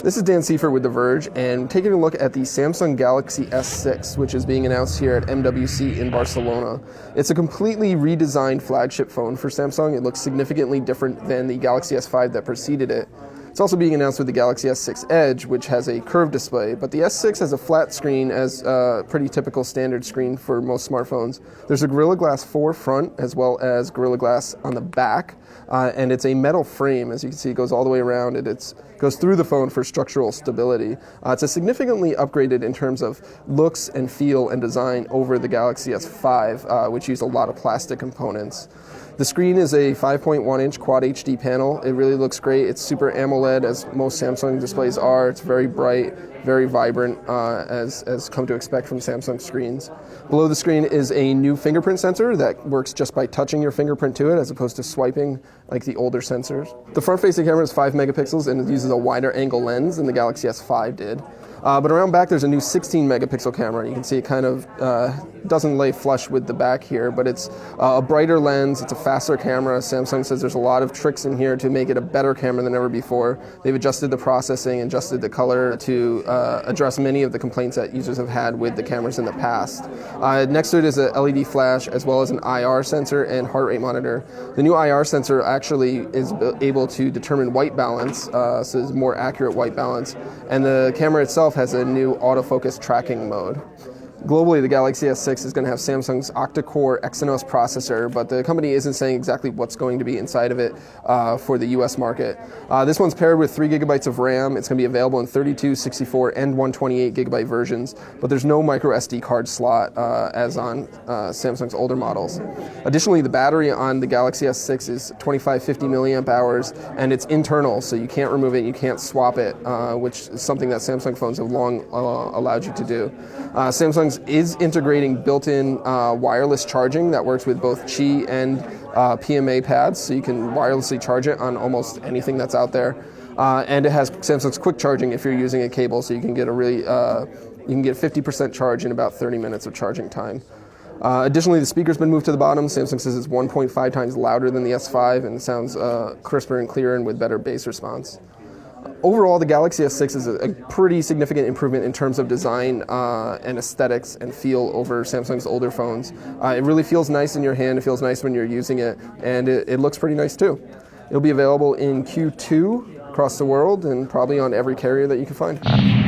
This is Dan Seifert with The Verge, and taking a look at the Samsung Galaxy S6, which is being announced here at MWC in Barcelona. It's a completely redesigned flagship phone for Samsung. It looks significantly different than the Galaxy S5 that preceded it. It's also being announced with the Galaxy S6 Edge, which has a curved display, but the S6 has a flat screen as a pretty typical standard screen for most smartphones. There's a Gorilla Glass 4 front as well as Gorilla Glass on the back, and it's a metal frame. As you can see, it goes all the way around, and it goes through the phone for structural stability. It's a significantly upgraded in terms of looks and feel and design over the Galaxy S5, which used a lot of plastic components. The screen is a 5.1-inch Quad HD panel. It really looks great. It's Super AMOLED, as most Samsung displays are. It's very bright, very vibrant, as come to expect from Samsung screens. Below the screen is a new fingerprint sensor that works just by touching your fingerprint to it, as opposed to swiping like the older sensors. The front-facing camera is 5 megapixels, and it uses a wider angle lens than the Galaxy S5 did. But around back, there's a new 16 megapixel camera. You can see it kind of doesn't lay flush with the back here, but it's a brighter lens. It's a faster camera. Samsung says there's a lot of tricks in here to make it a better camera than ever before. They've adjusted the processing, adjusted the color to address many of the complaints that users have had with the cameras in the past. Next to it is a LED flash, as well as an IR sensor and heart rate monitor. The new IR sensor actually is able to determine white balance, so it's more accurate white balance, and the camera itself has a new autofocus tracking mode. Globally, the Galaxy S6 is going to have Samsung's octa-core Exynos processor, but the company isn't saying exactly what's going to be inside of it for the US market. This one's paired with 3 gigabytes of RAM. It's going to be available in 32, 64, and 128 gigabyte versions, but there's no micro SD card slot as on Samsung's older models. Additionally, the battery on the Galaxy S6 is 2550 milliamp hours, and it's internal, so you can't remove it, you can't swap it, which is something that Samsung phones have long allowed you to do. Samsung is integrating built-in wireless charging that works with both Qi and PMA pads, so you can wirelessly charge it on almost anything that's out there. And it has Samsung's quick charging if you're using a cable, so you can get a really you can get 50% charge in about 30 minutes of charging time. Additionally, the speaker's been moved to the bottom. Samsung says it's 1.5 times louder than the S5 and sounds crisper and clearer and with better bass response. Overall, the Galaxy S6 is a pretty significant improvement in terms of design and aesthetics and feel over Samsung's older phones. It really feels nice in your hand, it feels nice when you're using it, and it looks pretty nice too. It'll be available in Q2 across the world and probably on every carrier that you can find.